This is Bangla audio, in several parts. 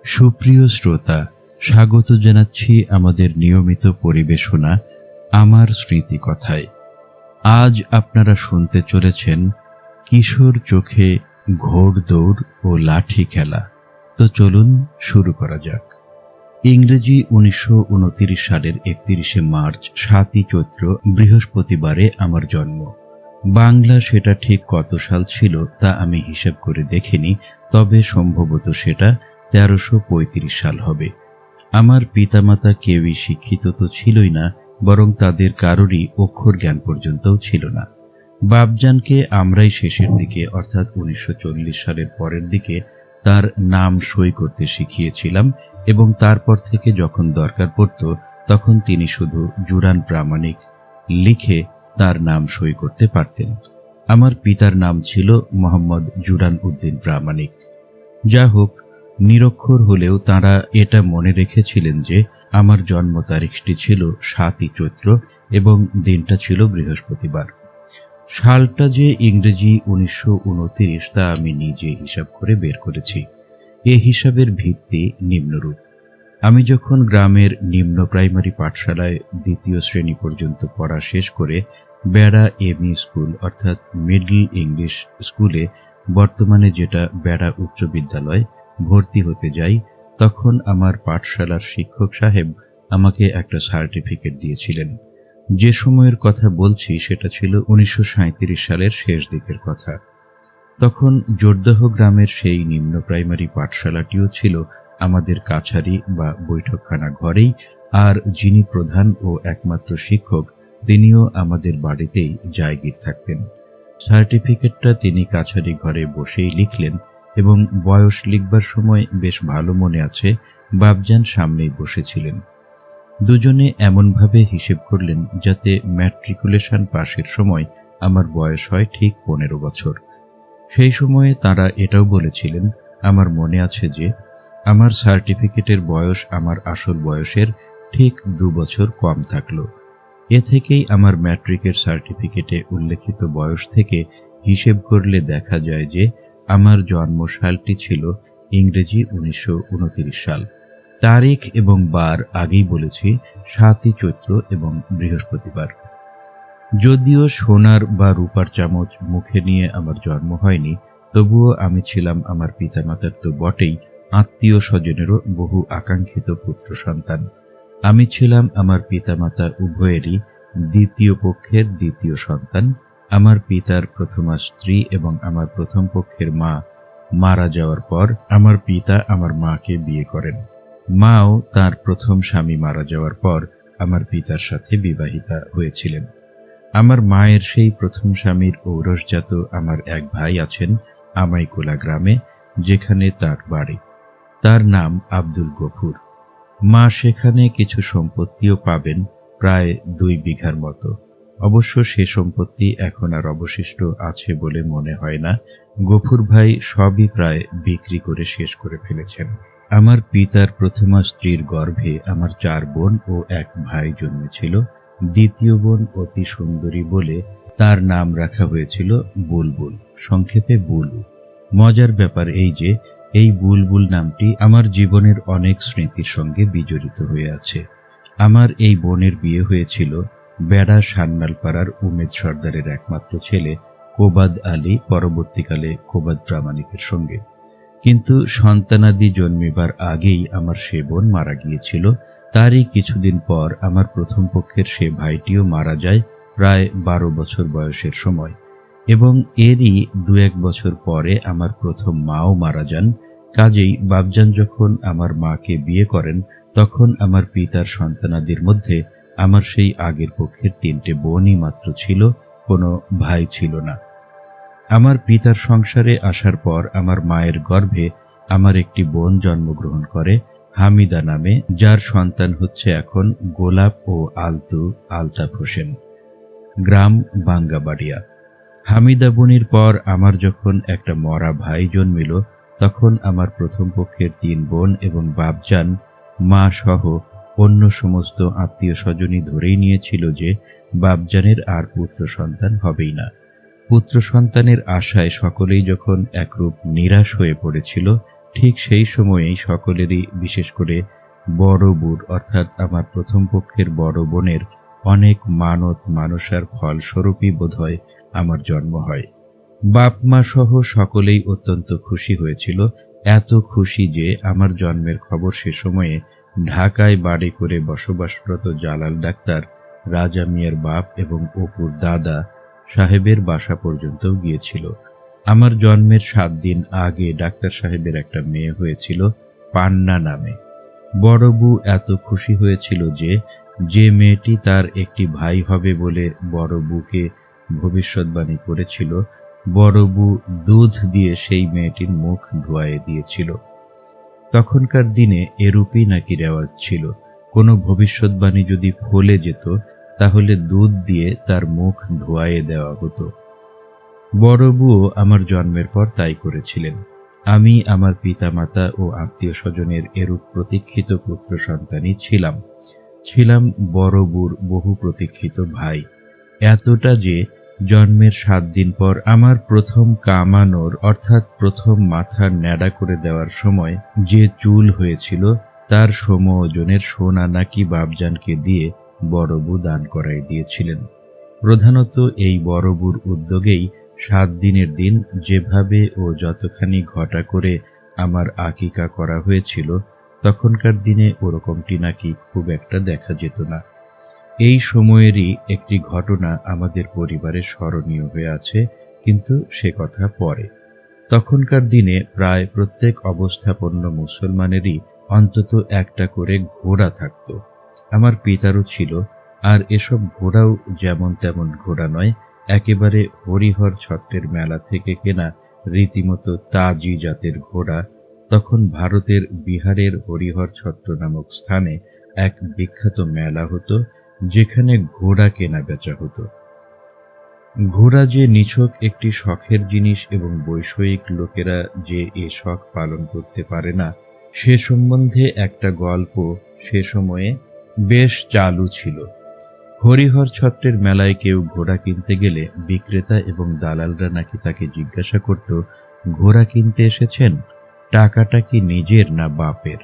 সুপ্রিয় শ্রোতা, স্বাগত জানাচ্ছি আমাদের নিয়মিত পরিবেশনা আমার স্মৃতিকথায়। আজ আপনারা শুনতে চলেছেন কিশোর চোখে ঘোড়দৌড় ও লাঠি খেলা। তো চলুন শুরু করা যাক। ইংরেজি 1929 সালের 31শে মার্চ 7ই চৈত্র বৃহস্পতিবারে আমার জন্ম। বাংলা সেটা ঠিক কত সাল ছিল তা আমি হিসাব করে দেখিনি, তবে সম্ভবত সেটা 1335 সাল হবে। আমার পিতামাতা কেউই শিক্ষিত তো ছিলই না, বরং তাদের কারোরই অক্ষর জ্ঞান পর্যন্তও ছিল না। বাপজানকে আমরাই শেষের দিকে অর্থাৎ 1940 সালের পরের দিকে তার নাম সই করতে শিখিয়েছিলাম, এবং তারপর থেকে যখন দরকার পড়ত তখন তিনি শুধু জুরান প্রামাণিক লিখে তার নাম সই করতে পারতেন। আমার পিতার নাম ছিল মোহাম্মদ জুরান উদ্দিন প্রামাণিক। যা হোক, নিরক্ষর হলেও তাঁরা এটা মনে রেখেছিলেন যে আমার জন্ম তারিখটি ছিল 7ই চৈত্র এবং দিনটা ছিল বৃহস্পতিবার। সালটা যে ইংরেজি 1929 তা আমি নিজে হিসাব করে বের করেছি। এ হিসাবের ভিত্তি নিম্নরূপ। আমি যখন গ্রামের নিম্ন প্রাইমারি পাঠশালায় 2য় শ্রেণী পর্যন্ত পড়া শেষ করে বেড়া এমই স্কুল অর্থাৎ মিডল ইংলিশ স্কুলে, বর্তমানে যেটা বেড়া উচ্চ বিদ্যালয়, ভর্তি হতে যাই, তখন আমার পাঠশালার শিক্ষক সাহেব আমাকে একটা সার্টিফিকেট দিয়েছিলেন। যে সময়ের কথা বলছি সেটা ছিল 1937 সালের শেষ দিকের কথা। তখন জোরদহ গ্রামের সেই নিম্ন প্রাইমারি পাঠশালাটিও ছিল আমাদের কাছারি বা বৈঠকখানা ঘরেই, আর যিনি প্রধান ও একমাত্র শিক্ষক তিনিও আমাদের বাড়িতেই জায়গির থাকতেন। সার্টিফিকেটটা তিনি কাছারি ঘরে বসেই লিখলেন, এবং বয়স লিখবার সময় বেশ ভালো মনে আছে বাপজান সামনেই বসেছিলেন। দুজনে এমনভাবে হিসেব করলেন যাতে ম্যাট্রিকুলেশন পাশের সময় আমার বয়স হয় ঠিক 15 বছর। সেই সময়ে তারা এটাও বলেছিলেন, আমার মনে আছে যে আমার সার্টিফিকেটের বয়স আমার আসল বয়সের ঠিক 2 বছর কম থাকলো। এ থেকেই আমার ম্যাট্রিকের সার্টিফিকেটে উল্লেখিত বয়স থেকে হিসেব করলে দেখা যায় যে আমার জন্মসালটি ছিল ইংরেজি 1929 সাল। তারিখ এবং বার আগেই বলেছি, 7ই চৈত্র এবং বৃহস্পতিবার। যদিও সোনার বা রূপার চামচ মুখে নিয়ে আমার জন্ম হয়নি, তবুও আমি ছিলাম আমার পিতামাতার তো বটেই, আত্মীয় স্বজনেরও বহু আকাঙ্ক্ষিত পুত্র সন্তান। আমি ছিলাম আমার পিতামাতা উভয়েরই দ্বিতীয় পক্ষের দ্বিতীয় সন্তান। আমার পিতার প্রথমা স্ত্রী এবং আমার প্রথম পক্ষের মা মারা যাওয়ার পর আমার পিতা আমার মাকে বিয়ে করেন। মাও তার প্রথম স্বামী মারা যাওয়ার পর আমার পিতার সাথে বিবাহিতা হয়েছিলেন। আমার মায়ের সেই প্রথম স্বামীর ঔরসজাত আমার এক ভাই আছেন আমাইকোলা গ্রামে, যেখানে তার বাড়ি। তার নাম আব্দুল গফুর। মা সেখানে কিছু সম্পত্তিও পাবেন, প্রায় 2 বিঘার মতো। অবশ্য সে সম্পত্তি এখন আর অবশিষ্ট আছে বলে মনে হয় না। গফুর ভাই সবই প্রায় বিক্রি করে শেষ করে ফেলেছেন। আমার পিতার প্রথমা স্ত্রীর গর্ভে আমার 4 বোন ও 1 ভাই জন্মেছিল। দ্বিতীয় বোন অতি সুন্দরী বলে তার নাম রাখা হয়েছিল বুলবুল, সংক্ষেপে বুলু। মজার ব্যাপার এই যে এই বুলবুল নামটি আমার জীবনের অনেক স্মৃতির সঙ্গে বিজড়িত হয়ে আছে। আমার এই বোনের বিয়ে হয়েছিল বেড়া সান্নালপাড়ার উমেদ সর্দারের একমাত্র ছেলে কোবাদ আলী, পরবর্তীকালে কোবাদ প্রামাণিকের সঙ্গে। কিন্তু সন্তানাদি জন্মিবার আগেই আমার সে বোন মারা গিয়েছিল। তারই কিছুদিন পর আমার প্রথম পক্ষের সে ভাইটিও মারা যায় প্রায় 12 বছর বয়সের সময়, এবং এরই 2-1 বছর পরে আমার প্রথম মাও মারা যান। কাজেই বাপজান যখন আমার মাকে বিয়ে করেন তখন আমার পিতার সন্তানাদির মধ্যে আমার সেই আগের পক্ষের 3টে বোনই মাত্র ছিল, কোনো ভাই ছিল না। আমার পিতার সংসারে আসার পর আমার মায়ের গর্ভে আমার একটি বোন জন্মগ্রহণ করে হামিদা নামে, যার সন্তান হচ্ছে এখন গোলাপ ও আলতাফ হোসেন। গ্রাম বাঙ্গাবাড়িয়া। হামিদা বোনের পর আমার যখন একটা মরা ভাই জন্মিল, তখন আমার প্রথম পক্ষের 3 বোন এবং বাপজান মা সহ অন্য সমস্ত আত্মীয় স্বজনই ধরেই নিয়েছিল যে বাপজানের আর পুত্র সন্তান হবেই না। পুত্র সন্তানের আশায় সকলেই যখন একরূপ নিরাশ হয়ে পড়েছিল, ঠিক সেই সময়েই সকলেরই, বিশেষ করে বড় বুর অর্থাৎ আমার প্রথম পক্ষের বড় বোনের অনেক মানত মানসার ফলস্বরূপই বোধহয় আমার জন্ম হয়। বাপ মা সহ সকলেই অত্যন্ত খুশি হয়েছিল, এত খুশি যে আমার জন্মের খবর সে সময়ে ঢাকায় বাড়ি করে বসবাসরত জালাল ডাক্তার, রাজা মিয়ার বাপ এবং অপুর দাদা সাহেবের বাসা পর্যন্তও গিয়েছিল। আমার জন্মের 7 দিন আগে ডাক্তার সাহেবের একটা মেয়ে হয়েছিল পান্না নামে। বড় বউ এত খুশি হয়েছিল যে মেয়েটি তার একটি ভাই হবে বলে বড় বউকে ভবিষ্যৎবাণী করেছিল, বড় বউ দুধ দিয়ে সেই মেয়েটির মুখ ধোয়ায়ে দিয়েছিল। তখনকার দিনে এরূপই নাকি রেওয়াজ ছিল, কোনো ভবিষ্যৎবাণী যদি ফলে যেত তাহলে দুধ দিয়ে তার মুখ ধোয়ায়ে দেওয়া হতো। বড় বউ আমার জন্মের পর তাই করেছিলেন। আমি আমার পিতামাতা ও আত্মীয় স্বজনের এরূপ প্রতীক্ষিত পুত্র সন্তানই ছিলাম বড় বউর বহু প্রতীক্ষিত ভাই। এতটা যে জন্মের 7 দিন পর আমার প্রথম কামানোর অর্থাৎ প্রথম মাথা ন্যাড়া করে দেওয়ার সময় যে চুল হয়েছিল তার সম ওজনের সোনা নাকি বাপজানকে দিয়ে বড় বউ দান করাই দিয়েছিলেন। প্রধানত এই বড় বউর উদ্যোগেই 7 দিনের দিন যেভাবে ও যতখানি ঘটা করে আমার আকিকা করা হয়েছিল, তখনকার দিনে ওরকমটি নাকি খুব একটা দেখা যেত না। এই সময়েরই একটি ঘটনা আমাদের পরিবারে স্মরণীয় হয়ে আছে, কিন্তু সে কথা পরে। তখনকার দিনে প্রায় প্রত্যেক অবস্থাপন্ন মুসলমানেরই অন্তত একটা করে ঘোড়া থাকত। আমার পিতারও ছিল, আর এসব ঘোড়াও যেমন তেমন ঘোড়া নয়, একেবারে হরিহর ছত্রের মেলা থেকে কেনা রীতিমতো তাজি জাতের ঘোড়া। তখন ভারতের বিহারের হরিহর ছত্র নামক স্থানে এক বিখ্যাত মেলা হতো, যেখানে ঘোড়া কেনা বেচা হতো। ঘোড়া যে নিছক একটি শখের জিনিস এবং বৈষয়িক লোকেরা যে এ শখ পালন করতে পারে না, সে সম্বন্ধে একটা গল্প সে সময়ে বেশ চালু ছিল। হরিহর ছত্রের মেলায় কেউ ঘোড়া কিনতে গেলে বিক্রেতা এবং দালালরা নাকি তাকে জিজ্ঞাসা করত, ঘোড়া কিনতে এসেছেন, টাকাটা কি নিজের না বাপের?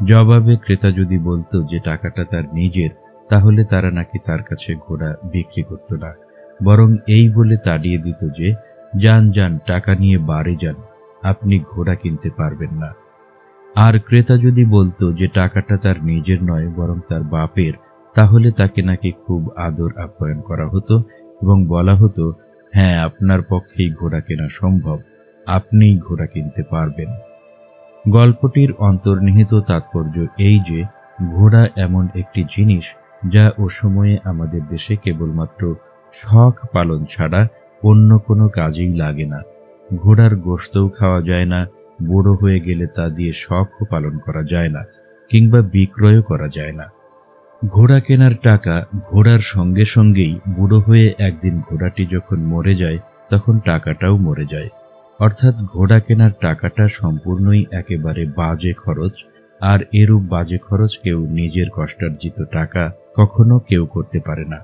জবাবে ক্রেতা যদি বলতো যে টাকাটা তার নিজের, তাহলে তারা নাকি তার কাছে ঘোড়া বিক্রি করত না, বরং এই বলে তাড়িয়ে দিত যে যান যান, টাকা নিয়ে বাড়ি যান, আপনি ঘোড়া কিনতে পারবেন না। আর ক্রেতা যদি বলতো যে টাকাটা তার নিজের নয় বরং তার বাপের, তাহলে তাকে নাকি খুব আদর আপ্যায়ন করা হতো এবং বলা হতো, হ্যাঁ, আপনার পক্ষেই ঘোড়া কেনা সম্ভব, আপনিই ঘোড়া কিনতে পারবেন। গল্পটির অন্তর্নিহিত তাৎপর্য এই যে ঘোড়া এমন একটি জিনিস যা ও সময়ে আমাদের দেশে কেবলমাত্র শখ পালন ছাড়া অন্য কোনো কাজেই লাগে না। ঘোড়ার গোশতও খাওয়া যায় না, বুড়ো হয়ে গেলে তা দিয়ে শখও পালন করা যায় না, কিংবা বিক্রয়ও করা যায় না। ঘোড়া কেনার টাকা ঘোড়ার সঙ্গে সঙ্গেই বুড়ো হয়ে একদিন ঘোড়াটি যখন মরে যায়, তখন টাকাটাও মরে যায়। অর্থাৎ ঘোড়া কেনার টাকাটা সম্পূর্ণই একেবারে বাজে খরচ, আর এরূপ বাজে খরচ কেউ নিজের কষ্টার্জিত টাকা কখনো কেউ করতে পারে না।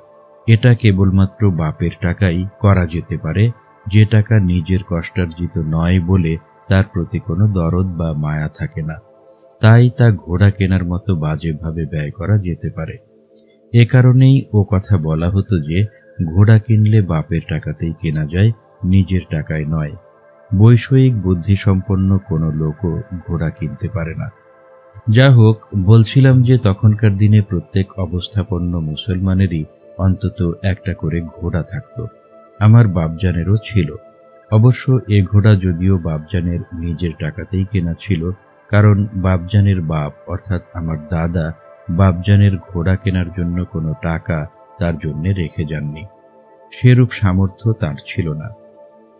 এটা কেবলমাত্র বাপের টাকাই করা যেতে পারে, যে টাকা নিজের কষ্টার্জিত নয় বলে তার প্রতি কোনো দরদ বা মায়া থাকে না, তাই তা ঘোড়া কেনার মতো বাজেভাবে ব্যয় করা যেতে পারে। এ কারণেই ও কথা বলা হতো যে ঘোড়া কিনলে বাপের টাকাতেই কেনা যায়, নিজের টাকায় নয়। বৈষয়িক বুদ্ধিসম্পন্ন কোনো লোকও ঘোড়া কিনতে পারে না। যা হোক, বলছিলাম যে তখনকার দিনে প্রত্যেক অবস্থাপন্ন মুসলমানেরই অন্তত একটা করে ঘোড়া থাকত। আমার বাপজানেরও ছিল। অবশ্য এ ঘোড়া যদিও বাপজানের নিজের টাকাতেই কেনা ছিল, কারণ বাপজানের বাপ অর্থাৎ আমার দাদা বাপজানের ঘোড়া কেনার জন্য কোনো টাকা তার জন্য রেখে যাননি, সেরূপ সামর্থ্য তার ছিল না।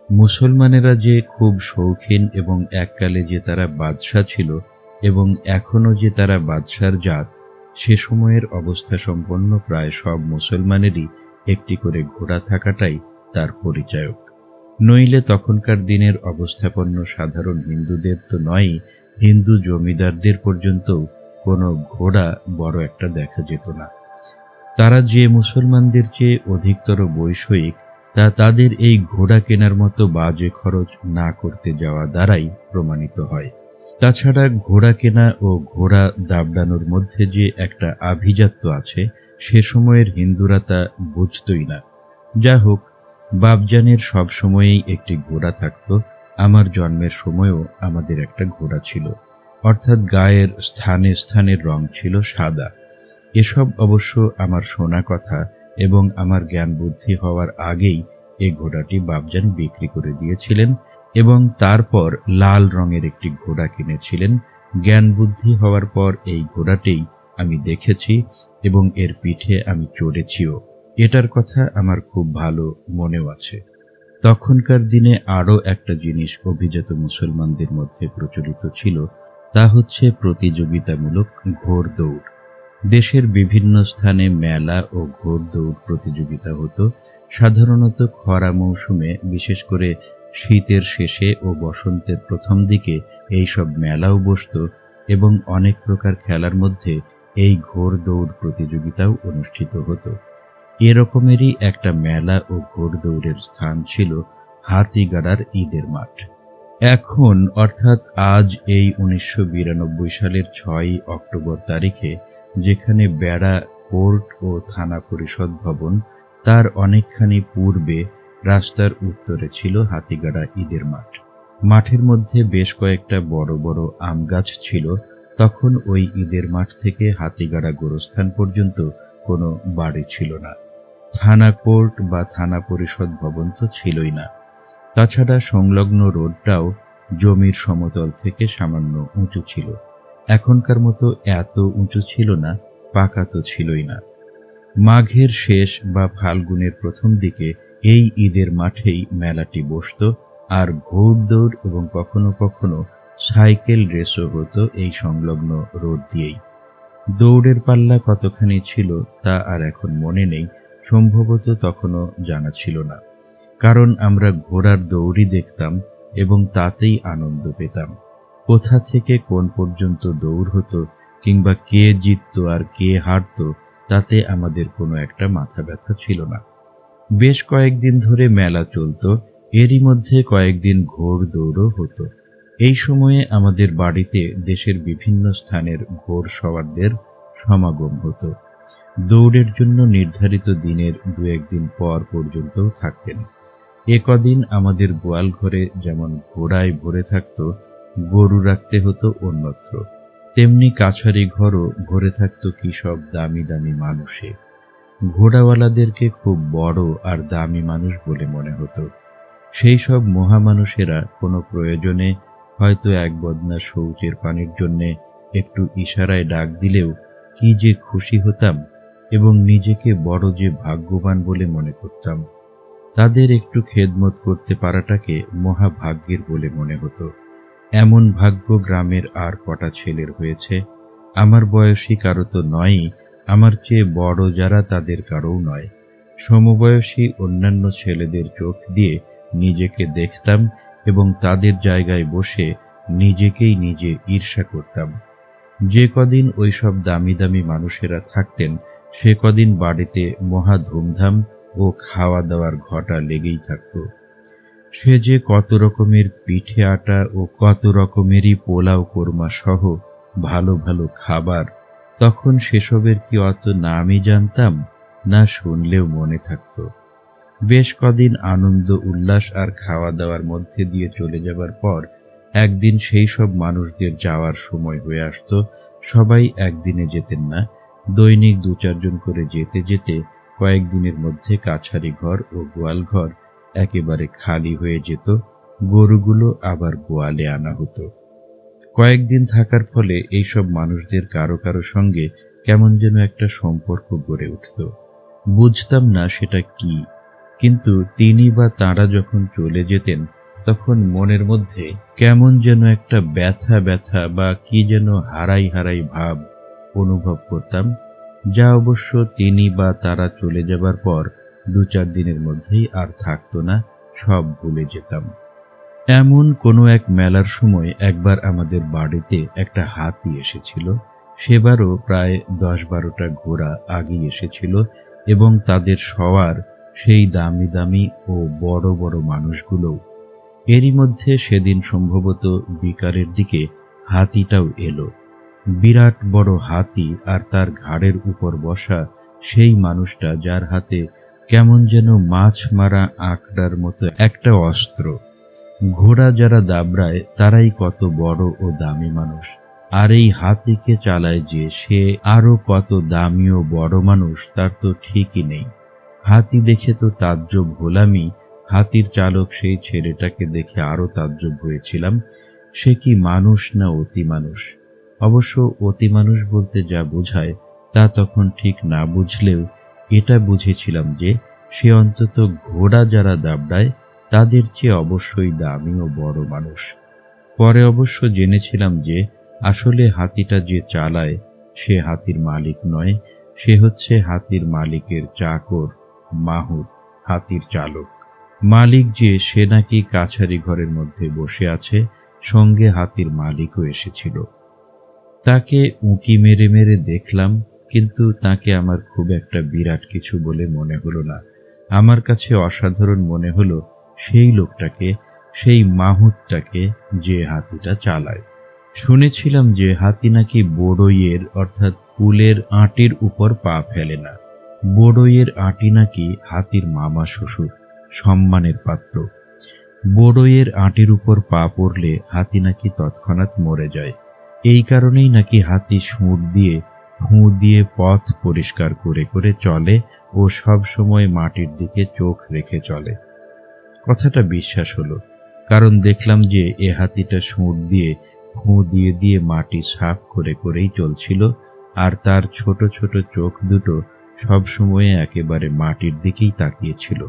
মুসলমানেরা যে খুব শৌখিন এবং এককালে যে তারা বাদশাহ ছিল এবং এখনো যে তারা বাদশার জাত, সে সময়ের অবস্থা সম্পন্ন প্রায় সব মুসলমানেরই একটি করে ঘোড়া থাকাটাই তার পরিচায়ক। নইলে তখনকার দিনের অবস্থাপন্ন সাধারণ হিন্দুদের তো নয়, হিন্দু জমিদারদের পর্যন্ত কোনো ঘোড়া বড় একটা দেখা যেত না। তারা যে মুসলমানদের চেয়ে অধিকতর বৈষয়িক, তা তাদের এই ঘোড়া কেনার মতো বাজে খরচ না করতে যাওয়া দ্বারাই প্রমাণিত হয়। তাছাড়া ঘোড়া কেনা ও ঘোড়া দাবড়ানোর মধ্যে যে একটা আভিজাত্য আছে, সে সময়ের হিন্দুরা তা বুঝতই না। যা হোক, বাপজানের সব সময়েই একটি ঘোড়া থাকতো। আমার জন্মের সময়ও আমাদের একটা ঘোড়া ছিল, অর্থাৎ গায়ের স্থানে স্থানের রং ছিল সাদা। এসব অবশ্য আমার শোনা কথা, এবং আমার জ্ঞান বুদ্ধি হওয়ার আগেই এই ঘোড়াটি বাপজান বিক্রি করে দিয়েছিলেন, এবং তারপর লাল রঙের একটি ঘোড়া কিনেছিলেন। জ্ঞান বুদ্ধি হওয়ার পর এই ঘোড়াটেই আমি দেখেছি এবং এর পিঠে আমি চড়েছিও। এটার কথা আমার খুব ভালো মনেও আছে। তখনকার দিনে আরও একটা জিনিস অভিজাত মুসলমানদের মধ্যে প্রচলিত ছিল, তা হচ্ছে প্রতিযোগিতামূলক ঘোড়দৌড়। দেশের বিভিন্ন স্থানে মেলা ও ঘোড়দৌড় প্রতিযোগিতা হতো। সাধারণত খরা মৌসুমে, বিশেষ করে শীতের শেষে ও বসন্তের প্রথম দিকে এইসব মেলাও বসত, এবং অনেক প্রকার খেলার মধ্যে এই ঘোড়দৌড় প্রতিযোগিতাও অনুষ্ঠিত হতো। এরকমেরই একটা মেলা ও ঘোড়দৌড়ের স্থান ছিল হাতিগাড়ার ঈদের মাঠ। এখন, অর্থাৎ আজ এই 1992 সালের 6 অক্টোবর তারিখে, যেখানে বেড়া কোর্ট ও থানা পরিষদ ভবন, তার অনেকখানি পূর্বে রাস্তার উত্তরে ছিল হাতিগাড়া ঈদের মাঠ। মাঠের মধ্যে বেশ কয়েকটা বড় বড় আম গাছ ছিল। তখন ওই ঈদের মাঠ থেকে হাতিগাড়া গোরস্থান পর্যন্ত কোনো বাড়ি ছিল না। থানা কোর্ট বা থানা পরিষদ ভবন তো ছিলই না। তাছাড়া সংলগ্ন রোডটাও জমির সমতল থেকে সামান্য উঁচু ছিল। এখনকার মতো এত উঁচু ছিল না, পাকা তো ছিলই না। মাঘের শেষ বা ফাল্গুনের প্রথম দিকে এই ঈদের মাঠেই মেলাটি বসত, আর ঘোড়দৌড় এবং কখনো কখনো সাইকেল রেসও হতো এই সংলগ্ন রোড দিয়েই। দৌড়ের পাল্লা কতখানি ছিল তা আর এখন মনে নেই, সম্ভবত তখনও জানা ছিল না। কারণ আমরা ঘোড়ার দৌড়ই দেখতাম এবং তাতেই আনন্দ পেতাম। কোথা থেকে কোন পর্যন্ত দৌড় হতো, কিংবা কে জিতত আর কে হারত, তাতে আমাদের কোনো একটা মাথা ব্যথা ছিল না। বেশ কয়েকদিন ধরে মেলা চলত, এরই মধ্যে কয়েকদিন ঘোড় দৌড়ও হতো। এই সময়ে আমাদের বাড়িতে দেশের বিভিন্ন স্থানের ঘোড় সওয়ারদের সমাগম হতো। দৌড়ের জন্য নির্ধারিত দিনের 2-1 দিন পর পর্যন্তও থাকতেন। এ কদিন আমাদের গোয়াল ঘরে যেমন ঘোড়ায় ভরে থাকত, গরু রাখতে হতো অন্যত্র, তেমনি কাছারি ঘরও ভরে থাকত কি সব দামি দামি মানুষে। ঘোড়াওয়ালাদেরকে খুব বড় আর দামি মানুষ বলে মনে হতো। সেই সব মহামানুষেরা কোনো প্রয়োজনে, হয়তো এক বদনা শৌচের পানির জন্যে একটু ইশারায় ডাক দিলেও কি যে খুশি হতাম, এবং নিজেকে বড় যে ভাগ্যবান বলে মনে করতাম। তাদের একটু খেদমত করতে পারাটাকে মহাভাগ্যের বলে মনে হতো। এমন ভাগ্য গ্রামের আর কটা ছেলের হয়েছে? আমার বয়সী কারো তো নয়ই, আমার চেয়ে বড় যারা তাদের কারোও নয়। সমবয়সী অন্যান্য ছেলেদের চোখ দিয়ে নিজেকে দেখতাম এবং তাদের জায়গায় বসে নিজেকেই নিজে ঈর্ষা করতাম। যে কদিন ওইসব দামি দামি মানুষেরা থাকতেন, সে কদিন বাড়িতে মহা ধুমধাম ও খাওয়া দাওয়ার ঘটা লেগেই থাকত। সে যে কত রকমের পিঠে আটা ও কত রকমেরই পোলাও কোরমা সহ ভালো ভালো খাবার, তখন সেসবের কি অত নামই জানতাম না, শুনলেও মনে থাকত। বেশ কদিন আনন্দ উল্লাস আর খাওয়া দাওয়ার মধ্যে দিয়ে চলে যাবার পর একদিন সেই সব মানুষদের যাওয়ার সময় হয়ে আসত। সবাই একদিনে যেতেন না, দৈনিক 2-4 জন করে যেতে যেতে কয়েকদিনের মধ্যে কাছারি ঘর ও গোয়াল ঘর একেবারে খালি হয়ে যেত। গরুগুলো আবার গোয়ালে আনা হতো। কয়েকদিন থাকার ফলে এইসব মানুষদের কারো কারো সঙ্গে কেমন যেন একটা সম্পর্ক গড়ে উঠত। বুঝতাম না সেটা কি, কিন্তু তিনি বা তাঁরা যখন চলে যেতেন, তখন মনের মধ্যে কেমন যেন একটা ব্যথা ব্যথা বা কি যেন হারাই হারাই ভাব অনুভব করতাম, যা অবশ্য তিনি বা তারা চলে যাবার পর 2-4 দিনের মধ্যেই আর থাকতো না, সব ভুলে যেতাম। এমন কোনো এক মেলার সময় একবার আমাদের বাড়িতে একটা হাতি এসেছিল। সেবারও প্রায় 10-12টা ঘোড়া আগেই এসেছিল, এবং তাদের সওয়ার সেই দামি দামি ও বড় বড় মানুষগুলোও। এরই মধ্যে সেদিন সম্ভবত বিকালের দিকে হাতিটাও এলো। বিরাট বড় হাতি, আর তার ঘাড়ের উপর বসা সেই মানুষটা, যার হাতে কেমন যেন মাছ মারা আঁকড়ার মতো একটা অস্ত্র। ঘোড়া যারা দাবড়ায় তারাই কত বড় ও দামি মানুষ, আর এই হাতিকে চালায় যে সে আরো কত দামি ও বড় মানুষ তার তো ঠিকই নেই। হাতি দেখে তো তাজ্জব হলামই, হাতির চালক সেই ছেলেটাকে দেখে আরো তাজ্জব হয়েছিলাম। সে কি মানুষ না অতি মানুষ? অবশ্য অতি মানুষ বলতে যা বোঝায় তা তখন ঠিক না বুঝলেও এটা বুঝেছিলাম যে সে অন্তত ঘোড়া যারা দাবড়ায় তাদের চেয়ে অবশ্যই দামি ও বড় মানুষ। পরে অবশ্য জেনেছিলাম যে আসলে হাতিটা যে চালায় সে হাতির মালিক নয়, সে হচ্ছে হাতির মালিকের চাকর মাহুত, হাতির চালক। মালিক যে সে নাকি কাছারি ঘরের মধ্যে বসে আছে, সঙ্গে হাতির মালিকও এসেছিল। তাকে উঁকি মেরে মেরে দেখলাম, কিন্তু তাকে আমার খুব একটা বিরাট কিছু বলে মনে হলো না। আমার কাছে অসাধারণ মনে হলো সেই লোকটাকে, সেই মাহুতটাকে যে হাতিটা চালায়। শুনেছিলাম যে হাতি নাকি বড়ইয়ের অর্থাৎ কুলের আঁটির উপর পা ফেলে না। বড়ইয়ের আঁটি নাকি হাতির মামা শ্বশুর, সম্মানের পাত্র। বড়ইয়ের আঁটির উপর পা পড়লে হাতি নাকি তৎক্ষণাৎ মরে যায়। এই কারণেই নাকি হাতি সুর দিয়ে ফুঁ দিয়ে পথ পরিষ্কার করে করে চলে ও সব সময় মাটির দিকে চোখ রেখে চলে। কথাটা বিশ্বাস হলো, কারণ দেখলাম যে এ হাতিটা সুর দিয়ে ফুঁ দিয়ে দিয়ে মাটি সাফ করে করেই চলছিল, আর তার ছোট ছোট চোখ দুটো সব সময় একেবারে মাটির দিকেই তাকিয়েছিল।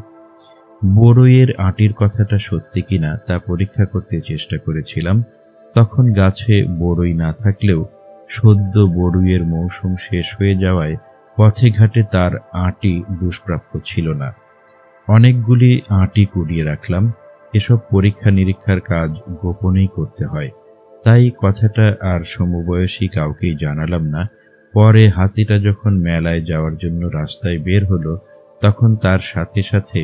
বড়ইয়ের আঁটির কথাটা সত্যি কিনা তা পরীক্ষা করতে চেষ্টা করেছিলাম। তখন গাছে বড়ই না থাকলেও সদ্য বড়ইয়ের মৌসুম শেষ হয়ে যাওয়ায় পথে ঘাটে তার আঁটি দুষ্প্রাপ্য ছিল না। অনেকগুলি আঁটি কুড়িয়ে রাখলাম। এসব পরীক্ষা নিরীক্ষার কাজ গোপনেই করতে হয়, তাই কথাটা আর সমবয়সী কাউকেই জানালাম না। পরে হাতিটা যখন মেলায় যাওয়ার জন্য রাস্তায় বের হলো, তখন তার সাথে সাথে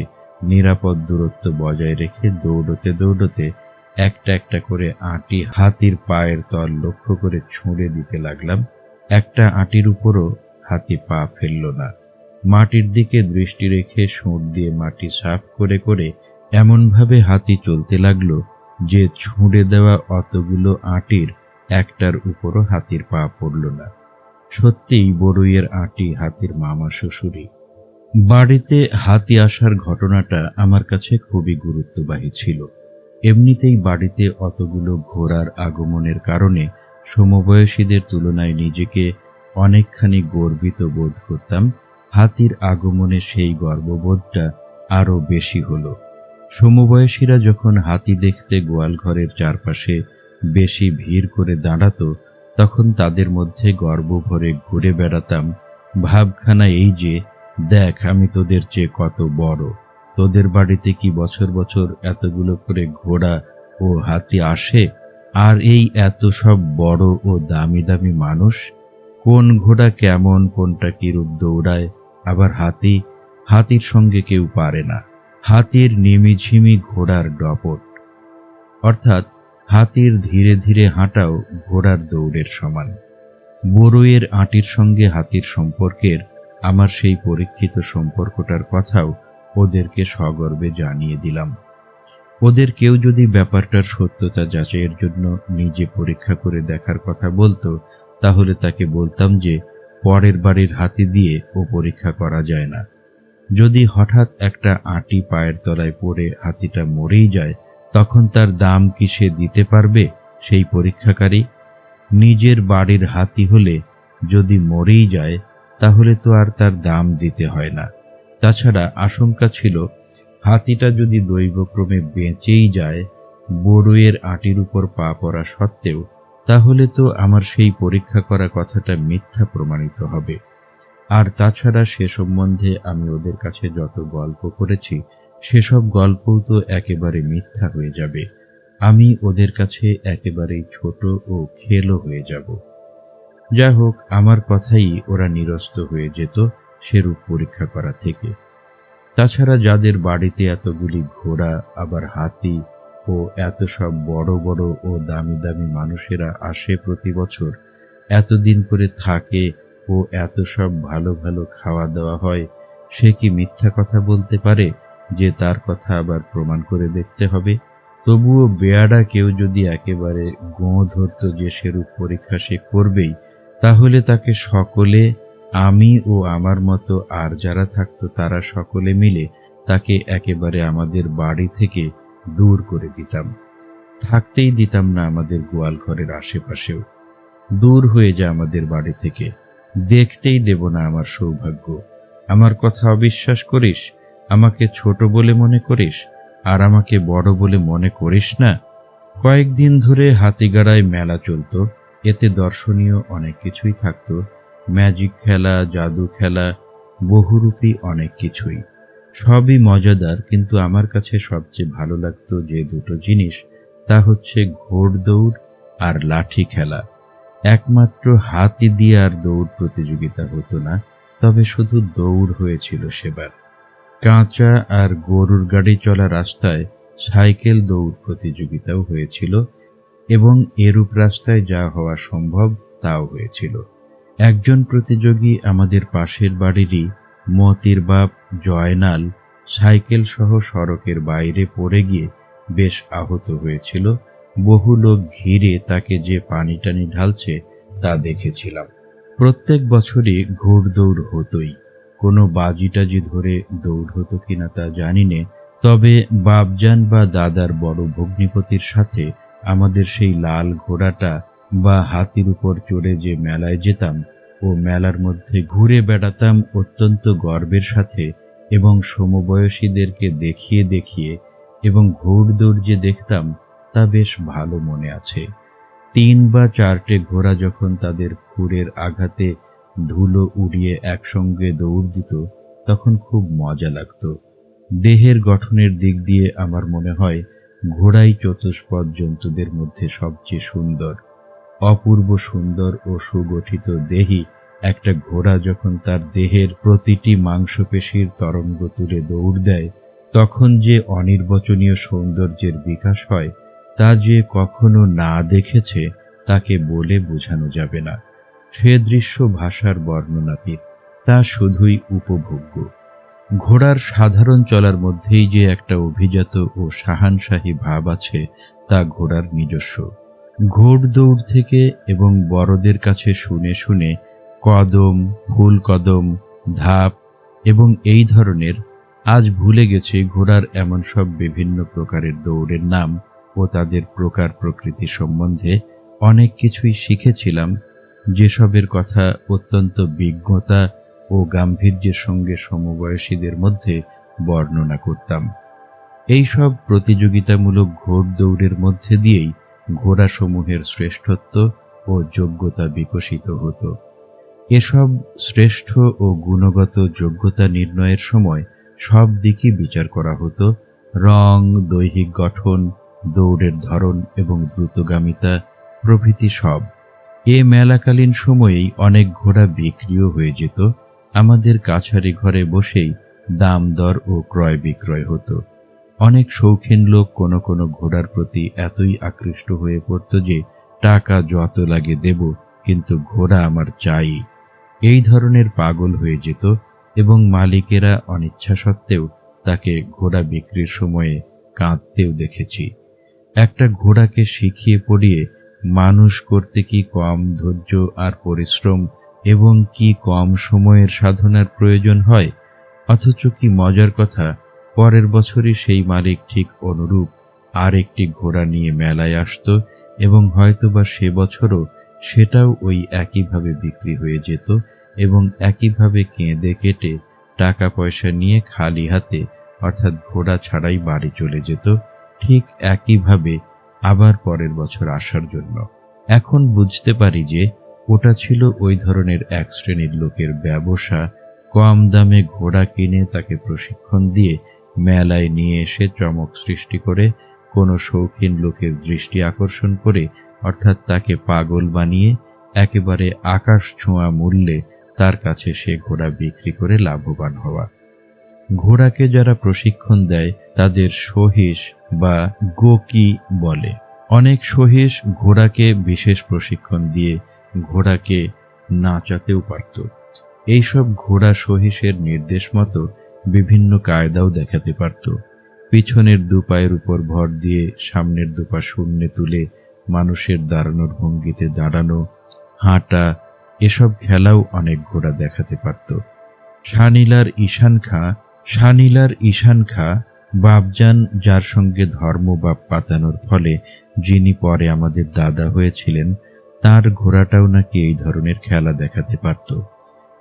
নিরাপদ দূরত্ব বজায় রেখে দৌড়তে দৌড়তে একটা একটা করে আঁটি হাতির পায়ের তল লক্ষ্য করে ছুঁড়ে দিতে লাগলাম। একটা আঁটির উপরও হাতি পা ফেলল না। মাটির দিকে দৃষ্টি রেখে সুর দিয়ে মাটি সাফ করে করে এমনভাবে হাতি চলতে লাগলো যে ছুঁড়ে দেওয়া অতগুলো আঁটির একটার উপরও হাতির পা পড়ল না। সত্যিই বড়ইয়ের আঁটি হাতির মামা শ্বশুরই। বাড়িতে হাতি আসার ঘটনাটা আমার কাছে খুবই গুরুত্ববাহী ছিল। এমনিতেই বাড়িতে অতগুলো ঘোড়ার আগমনের কারণে সমবয়সীদের তুলনায় নিজেকে অনেকখানি গর্বিত বোধ করতাম। হাতির আগমনে সেই গর্ববোধটা আরো বেশি হলো। সমবয়সীরা যখন হাতি দেখতে গোয়ালঘরের চারপাশে বেশি ভিড় করে দাঁড়াতো, তখন তাদের মধ্যে গর্ব ভরে ঘুরে বেড়াতাম। ভাবখানা এই যে, দেখ আমি তোদের চেয়ে কত বড়, তোদের বাড়িতে কি বছর বছর এতগুলো করে ঘোড়া ও হাতি আসে, আর এই এত সব বড় ও দামি দামি মানুষ। কোন ঘোড়া কেমন, কোনটা কিরূপ দৌড়ায়, আবার হাতির সঙ্গে কেউ পারে না। হাতির নিমিঝিমি ঘোড়ার ডপট, অর্থাৎ হাতির ধীরে ধীরে হাঁটাও ঘোড়ার দৌড়ের সমান। বড়ইয়ের আঁটির সঙ্গে হাতির সম্পর্কের আমার সেই পরীক্ষিত সম্পর্কটার কথাও ওদেরকে সগর্বে জানিয়ে দিলাম। ওদের কেউ যদি ব্যাপারটার সত্যতা যাচাইয়ের জন্য নিজে পরীক্ষা করে দেখার কথা বলতো, তাহলে তাকে বলতাম যে পরের বাড়ির হাতি দিয়ে ও পরীক্ষা করা যায় না। যদি হঠাৎ একটা আঁটি পায়ের তলায় পড়ে হাতিটা মরেই যায়, তখন তার দাম কি সে দিতে পারবে সেই পরীক্ষাকারী? নিজের বাড়ির হাতি হলে যদি মরেই যায়, তাহলে তো আর তার দাম দিতে হয় না। তাছাড়া আশঙ্কা ছিল হাতিটা যদি দৈবক্রমে বেঁচেই যায় বড়ইয়ের আঁটির উপর পা পড়া সত্ত্বেও, তাহলে তো আমার সেই পরীক্ষা করা কথাটা মিথ্যা প্রমাণিত হবে। আর তাছাড়া সে সম্বন্ধে আমি ওদের কাছে যত গল্প করেছি সেসব গল্পও তো একেবারে মিথ্যা হয়ে যাবে। আমি ওদের কাছে একেবারেই ছোট ও খেলো হয়ে যাব। যা হোক, আমার কথাই ওরা নিরস্ত হয়ে যেত সেরূপ পরীক্ষা করা থেকে। তাছাড়া যাদের বাড়িতে এতগুলি ঘোড়া আবার হাতি, ও এত সব বড় বড় ও দামি দামি মানুষেরা আসে প্রতি বছর, এতদিন করে থাকে ও এত সব ভালো ভালো খাওয়া দাওয়া হয়, সে কি মিথ্যা কথা বলতে পারে যে তার কথা আবার প্রমাণ করে দেখতে হবে? তবুও বেয়াড়া কেউ যদি একেবারে গোঁ ধরত যে সেরূপ পরীক্ষা সে করবেই, তাহলে তাকে সকলে, আমি ও আমার মতো আর যারা থাকতো তারা সকলে মিলে তাকে একেবারে আমাদের বাড়ি থেকে দূর করে দিতাম। থাকতেই দিতাম না আমাদের গোয়াল ঘরের আশেপাশেও। দূর হয়ে যা আমাদের বাড়ি থেকে, দেখতেই দেব না আমার সৌভাগ্য। আমার কথা অবিশ্বাস করিস? আমাকে ছোট বলে মনে করিস? আর আমাকে বড় বলে মনে করিস না? কয়েকদিন ধরে হাতিগাড়ায় মেলা চলতো। এতে দর্শনীয় অনেক কিছুই থাকতো, ম্যাজিক খেলা, জাদু খেলা, বহুরূপী অনেক কিছুই। সবই মজাদার, কিন্তু আমার কাছে সবচেয়ে ভালো লাগতো যে দুটো জিনিস, তা হচ্ছে ঘোড়দৌড় আর লাঠি খেলা। একমাত্র হাতি দিয়ে আর দৌড় প্রতিযোগিতা হতো না, তবে শুধু দৌড় হয়েছিল সেবার। কাঁচা আর গরুর গাড়ি চলা রাস্তায় সাইকেল দৌড় প্রতিযোগিতাও হয়েছিল, এবং এরূপ রাস্তায় যা হওয়া সম্ভব তাও হয়েছিল। একজন প্রতিযোগী আমাদের পাশের বাড়িরই মতির বাপ জয়নাল সাইকেল সহ সড়কের বাইরে পড়ে গিয়ে বেশ আহত হয়েছিল। বহু লোক ঘিরে তাকে যে পানি টানি ঢালছে তা দেখেছিলাম। প্রত্যেক বছরই ঘোড়দৌড় হতোই। কোনো বাজি টাজি ধরে দৌড় হতো কিনা তা জানি নে, তবে বাপজান বা দাদার বড় ভগ্নিপতির সাথে আমাদের সেই লাল ঘোড়াটা বা হাতির উপর চড়ে যে মেলায় যেতাম ও মেলার মধ্যে ঘুরে বেড়াতাম অত্যন্ত গর্বের সাথে, এবং সমবয়সীদেরকে দেখিয়ে দেখিয়ে এবং ঘোড়দৌড় যে দেখতাম তা বেশ ভালো মনে আছে। 3 বা 4টে ঘোড়া যখন তাদের খুরের আঘাতে ধুলো উড়িয়ে একসঙ্গে দৌড় দিত, তখন খুব মজা লাগতো। দেহের গঠনের দিক দিয়ে আমার মনে হয় ঘোড়াই চতুষ্পদ জন্তুদের মধ্যে সবচেয়ে সুন্দর। অপূর্ব সুন্দর ও সুগঠিত দেহী একটা ঘোড়া যখন তার দেহের প্রতিটি মাংসপেশির তরঙ্গ তুলে দৌড় দেয়, তখন যে অনির্বচনীয় সৌন্দর্যের বিকাশ হয়, তা যে কখনো না দেখেছে তাকে বলে বোঝানো যাবে না। সে দৃশ্য ভাষার বর্ণনাতীত, তা শুধুই উপভোগ্য। ঘোড়ার সাধারণ চলার মধ্যেই যে একটা অভিজাত ও সাহানশাহী ভাব আছে, তা ঘোড়ার নিজস্ব। ঘোড়দৌড় থেকে এবং বড়দের কাছে শুনে শুনে কদম, ফুল কদম, ধাপ এবং এই ধরনের, আজ ভুলে গেছি ঘোড়ার এমন সব বিভিন্ন প্রকারের দৌড়ের নাম ও তাদের প্রকার প্রকৃতি সম্বন্ধে অনেক কিছুই শিখেছিলাম, যেসবের কথা অত্যন্ত বিজ্ঞতা ও গাম্ভীর্যের সঙ্গে সমবয়সীদের মধ্যে বর্ণনা করতাম। এই সব প্রতিযোগিতামূলক ঘোড়দৌড়ের মধ্যে দিয়েই ঘোড়াসমূহের শ্রেষ্ঠত্ব ও যোগ্যতা বিকশিত হতো। এসব শ্রেষ্ঠ ও গুণগত যোগ্যতা নির্ণয়ের সময় সব দিকই বিচার করা হতো, রং, দৈহিক গঠন, দৌড়ের ধরন এবং দ্রুতগামিতা প্রভৃতি সব। এ মেলাকালীন সময়েই অনেক ঘোড়া বিক্রিও হয়ে যেত। আমাদের কাছারি ঘরে বসেই দাম দর ও ক্রয় বিক্রয় হতো। অনেক শৌখিন লোক কোনো কোনো ঘোড়ার প্রতি এতই আকৃষ্ট হয়ে পড়ত যে টাকা যত লাগে দেব, কিন্তু ঘোড়া আমার চাই, এই ধরনের পাগল হয়ে যেত, এবং মালিকেরা অনিচ্ছা সত্ত্বেও তাকে ঘোড়া বিক্রির সময়ে কাঁদতেও দেখেছি। একটা ঘোড়াকে শিখিয়ে পড়িয়ে মানুষ করতে কি কম ধৈর্য আর পরিশ্রম এবং কি কম সময়ের সাধনার প্রয়োজন হয়? অথচ কি মজার কথা, পরের বছরই সেই মালিক ঠিক অনুরূপ আর একটি ঘোড়া নিয়ে মেলায় আসত, এবং হয়তোবা সে বছরও সেটাও ওই একইভাবে বিক্রি হয়ে যেত, এবং একইভাবে কেঁদে কেটে টাকা পয়সা নিয়ে খালি হাতে, অর্থাৎ ঘোড়া ছাড়াই বাড়ি চলে যেত, ঠিক একইভাবে আবার পরের বছর আসার জন্য। এখন বুঝতে পারি যে ওটা ছিল ওই ধরনের এক শ্রেণীর লোকের ব্যবসা, কম দামে ঘোড়া কিনে তাকে প্রশিক্ষণ দিয়ে মেলায় নিয়ে এসে চমক সৃষ্টি করে কোনো শৌখিন লোকের দৃষ্টি আকর্ষণ করে, অর্থাৎ তাকে পাগল বানিয়ে একেবারে আকাশ ছোঁয়া মূল্যে তার কাছে সে ঘোড়া বিক্রি করে লাভবান হওয়া। ঘোড়াকে যারা প্রশিক্ষণ দেয় তাদের সহিস বা গোকি বলে। অনেক সহিস ঘোড়াকে বিশেষ প্রশিক্ষণ দিয়ে ঘোড়াকে নাচাতেও পারত। এইসব ঘোড়া সহিসের নির্দেশ মতো বিভিন্ন কায়দাও দেখাতে পারত। পিছনের দুপায়ের উপর ভর দিয়ে সামনের দুপা শূন্যে তুলে মানুষের দাঁড়ানোর ভঙ্গিতে দাঁড়ানো, হাঁটা, এসব খেলাও অনেক ঘোড়া দেখাতে পারত। শানিলার ঈশান খাঁ বাপজান, যার সঙ্গে ধর্মবাপ পাতানোর ফলে যিনি পরে আমাদের দাদা হয়েছিলেন, তার ঘোড়াটাও নাকি এই ধরনের খেলা দেখাতে পারত।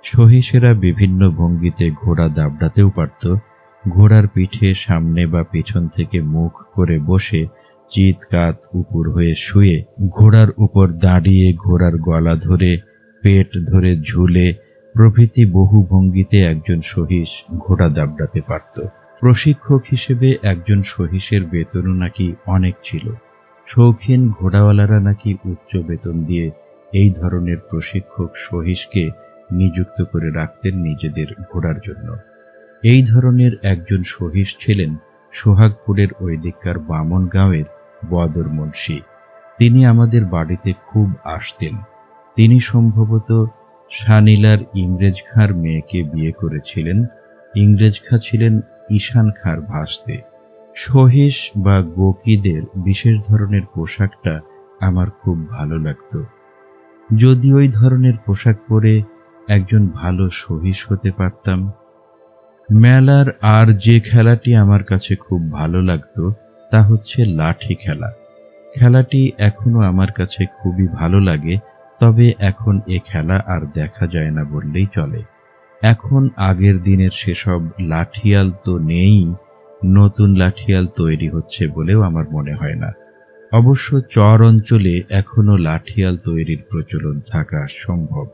সহিসেরা বিভিন্ন ভঙ্গিতে ঘোড়া দাবড়াতেও পারত। ঘোড়ার পিঠে সামনে বা পিছন থেকে মুখ করে বসে, চিৎ কাত উপর হয়ে শুয়ে, ঘোড়ার উপর দাঁড়িয়ে, ঘোড়ার গলা ধরে, পেট ধরে ঝুলে প্রভৃতি বহু ভঙ্গিতে একজন সহিস ঘোড়া দাবড়াতে পারত। প্রশিক্ষক হিসেবে একজন সহিসের বেতনও নাকি অনেক ছিল। শৌখিন ঘোড়াওয়ালারা নাকি উচ্চ বেতন দিয়ে এই ধরনের প্রশিক্ষক সহিসকে নিযুক্ত করে রাখতেন নিজেদের ঘোড়ার জন্য। এই ধরনের একজন সহিস ছিলেন সোহাগপুরের ওই দিককার বামনগাঁওয়ের বদর মুন্সি। তিনি আমাদের বাড়িতে খুব আসতেন। তিনি সম্ভবত শানিলার ইংরেজ খাঁর মেয়েকে বিয়ে করেছিলেন। ইংরেজ খাঁ ছিলেন ঈশান খাঁর ভাস্তে। সহিস বা গোকিদের বিশেষ ধরনের পোশাকটা আমার খুব ভালো লাগতো। যদি ওই ধরনের পোশাক পরে একজন ভালো সহিস হতে পারতাম। মেলার আর যে খেলাটি আমার কাছে খুব ভালো লাগতো তা হচ্ছে লাঠি খেলা। খেলাটি এখনো আমার কাছে খুবই ভালো লাগে, তবে এখন এ খেলা আর দেখা যায় না বললেই চলে। এখন আগের দিনের সেসব লাঠিয়াল তো নেই, নতুন লাঠিয়াল তৈরি হচ্ছে বলেও আমার মনে হয় না। অবশ্য চর অঞ্চলে এখনো লাঠিয়াল তৈরির প্রচলন থাকা সম্ভব।